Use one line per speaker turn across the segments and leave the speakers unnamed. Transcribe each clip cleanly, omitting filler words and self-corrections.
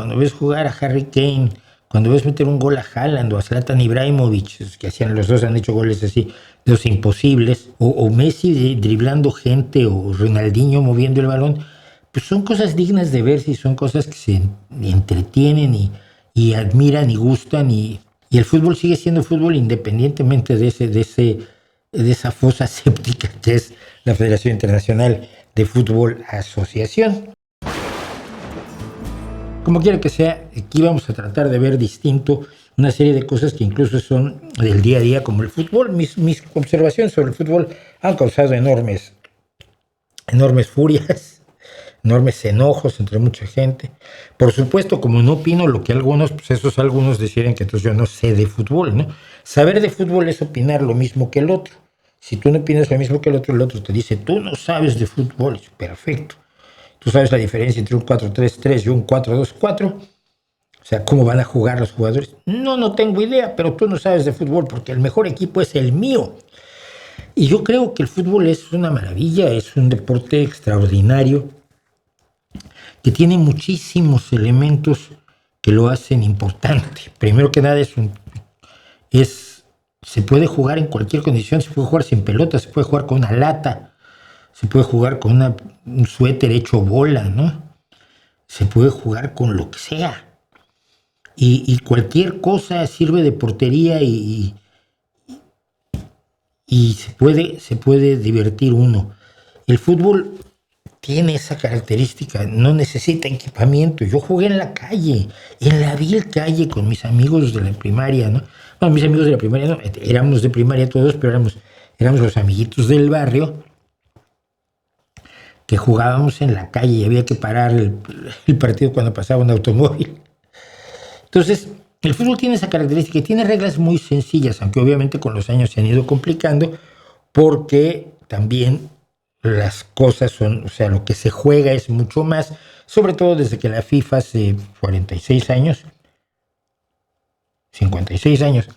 cuando ves jugar a Harry Kane, cuando ves meter un gol a Haaland o a Zlatan Ibrahimovic, que hacían, los dos han hecho goles así, de los imposibles, o Messi driblando gente, o Ronaldinho moviendo el balón, pues son cosas dignas de verse y son cosas que se entretienen y admiran y gustan, y el fútbol sigue siendo fútbol independientemente de esa fosa séptica que es la Federación Internacional de Fútbol Asociación. Como quiera que sea, aquí vamos a tratar de ver distinto una serie de cosas que incluso son del día a día, como el fútbol. Mis observaciones sobre el fútbol han causado enormes furias, enormes enojos entre mucha gente. Por supuesto, como no opino lo que algunos, pues esos algunos deciden que entonces yo no sé de fútbol, ¿no? Saber de fútbol es opinar lo mismo que el otro. Si tú no opinas lo mismo que el otro te dice, tú no sabes de fútbol. Perfecto. Tú sabes la diferencia entre un 4-3-3 y un 4-2-4. O sea, ¿cómo van a jugar los jugadores? No tengo idea, pero tú no sabes de fútbol porque el mejor equipo es el mío. Y yo creo que el fútbol es una maravilla, es un deporte extraordinario que tiene muchísimos elementos que lo hacen importante. Primero que nada, se puede jugar en cualquier condición, se puede jugar sin pelota, se puede jugar con una lata, se puede jugar con un suéter hecho bola, ¿no? Se puede jugar con lo que sea. Y cualquier cosa sirve de portería y se puede divertir uno. El fútbol tiene esa característica, no necesita equipamiento. Yo jugué en la calle, en la vil calle con mis amigos de la primaria, ¿no? Bueno, mis amigos de la primaria no, éramos de primaria todos, pero éramos los amiguitos del barrio que jugábamos en la calle y había que parar el partido cuando pasaba un automóvil. Entonces, el fútbol tiene esa característica y tiene reglas muy sencillas, aunque obviamente con los años se han ido complicando, porque también las cosas son, o sea, lo que se juega es mucho más, sobre todo desde que la FIFA hace 56 años, 56 años,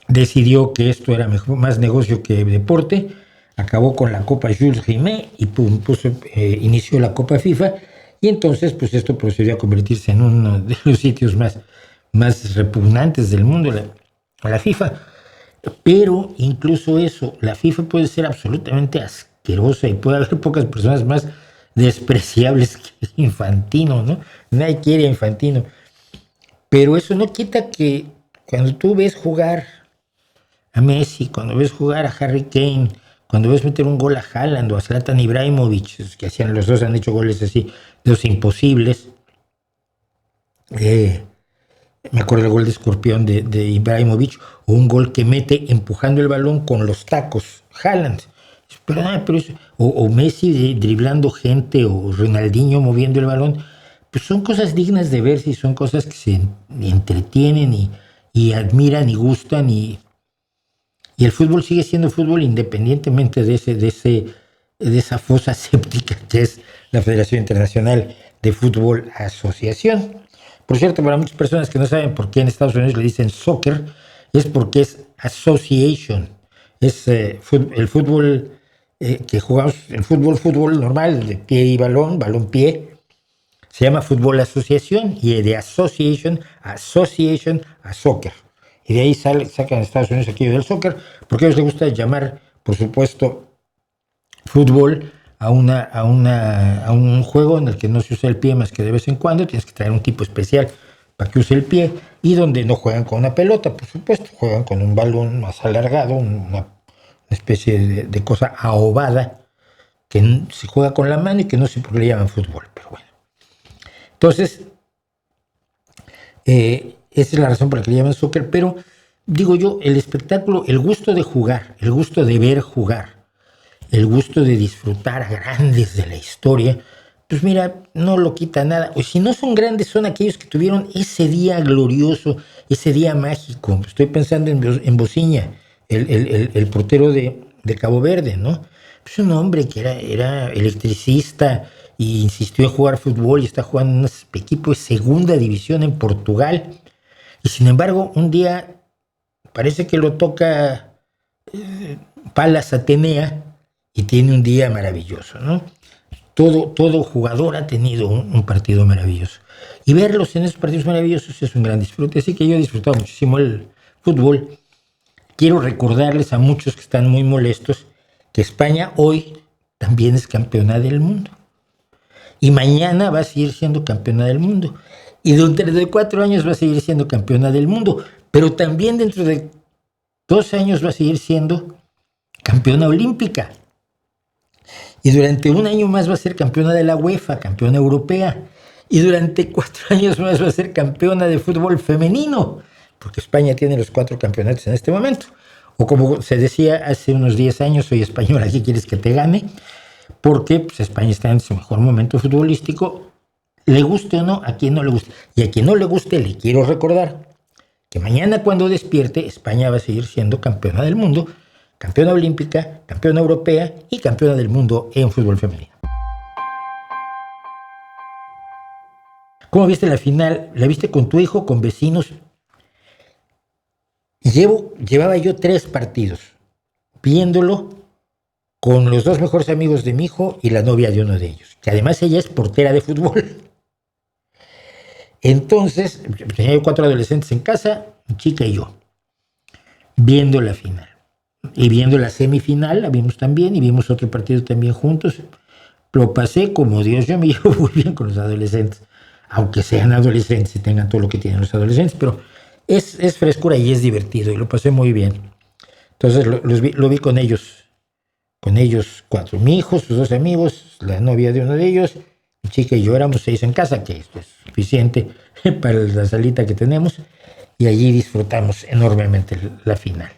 decidió que esto era más negocio que deporte. Acabó con la Copa Jules Rimet y inició la Copa FIFA, y entonces pues esto procedió a convertirse en uno de los sitios más repugnantes del mundo, la FIFA. Pero incluso eso, la FIFA puede ser absolutamente asquerosa y puede haber pocas personas más despreciables que Infantino, ¿no? Nadie quiere a Infantino. Pero eso no quita que cuando tú ves jugar a Messi, cuando ves jugar a Harry Kane, cuando ves meter un gol a Haaland o a Zlatan Ibrahimovic, que hacían, los dos han hecho goles así, de los imposibles. Me acuerdo del gol de escorpión de Ibrahimovic, o un gol que mete empujando el balón con los tacos, Haaland. O Messi driblando gente, o Ronaldinho moviendo el balón. Pues son cosas dignas de verse y son cosas que se entretienen y admiran y gustan, y el fútbol sigue siendo fútbol independientemente de esa fosa séptica que es la Federación Internacional de Fútbol Asociación. Por cierto, para muchas personas que no saben por qué en Estados Unidos le dicen soccer, es porque es association. Es el fútbol que jugamos, el fútbol normal, de pie y balón-pie, se llama fútbol asociación, y de association a soccer. Y de ahí sacan en Estados Unidos aquello del soccer, porque a ellos les gusta llamar, por supuesto, fútbol a un juego en el que no se usa el pie más que de vez en cuando. Tienes que traer un tipo especial para que use el pie, y donde no juegan con una pelota, por supuesto, juegan con un balón más alargado, una especie de cosa ahobada que se juega con la mano y que no sé por qué le llaman fútbol, pero bueno. Entonces, esa es la razón por la que le llaman soccer, pero digo yo, el espectáculo, el gusto de jugar, el gusto de ver jugar, el gusto de disfrutar a grandes de la historia, pues mira, no lo quita nada. O si no son grandes, son aquellos que tuvieron ese día glorioso, ese día mágico. Estoy pensando en Bociña, el portero de Cabo Verde, ¿no? Pues un hombre que era electricista y insistió en jugar fútbol, y está jugando en un equipo de segunda división en Portugal. Y sin embargo, un día parece que lo toca Palas Atenea y tiene un día maravilloso, ¿no? todo jugador ha tenido un partido maravilloso. Y verlos en esos partidos maravillosos es un gran disfrute. Así que yo he disfrutado muchísimo el fútbol. Quiero recordarles a muchos que están muy molestos que España hoy también es campeona del mundo. Y mañana va a seguir siendo campeona del mundo. Y dentro de 4 años va a seguir siendo campeona del mundo. Pero también dentro de 2 años va a seguir siendo campeona olímpica. Y durante 1 año más va a ser campeona de la UEFA, campeona europea. Y durante 4 años más va a ser campeona de fútbol femenino. Porque España tiene los 4 campeonatos en este momento. O como se decía hace unos 10 años, soy española, ¿qué quieres que te gane? Porque pues, España está en su mejor momento futbolístico, le guste o no, a quien no le guste. Y a quien no le guste, le quiero recordar que mañana cuando despierte, España va a seguir siendo campeona del mundo, campeona olímpica, campeona europea y campeona del mundo en fútbol femenino. ¿Cómo viste la final? ¿La viste con tu hijo, con vecinos? Llevaba yo 3 partidos viéndolo con los 2 mejores amigos de mi hijo y la novia de uno de ellos, que además ella es portera de fútbol. Entonces, tenía yo 4 adolescentes en casa, mi chica y yo, viendo la final. Y viendo la semifinal, la vimos también, y vimos otro partido también juntos. Lo pasé como Dios, yo me llevo muy bien con los adolescentes, aunque sean adolescentes y tengan todo lo que tienen los adolescentes, pero es frescura y es divertido, y lo pasé muy bien. Entonces lo vi con ellos 4, mi hijo, sus 2 amigos, la novia de uno de ellos, mi chica y yo. Éramos 6 en casa, que esto es suficiente para la salita que tenemos, y allí disfrutamos enormemente la final.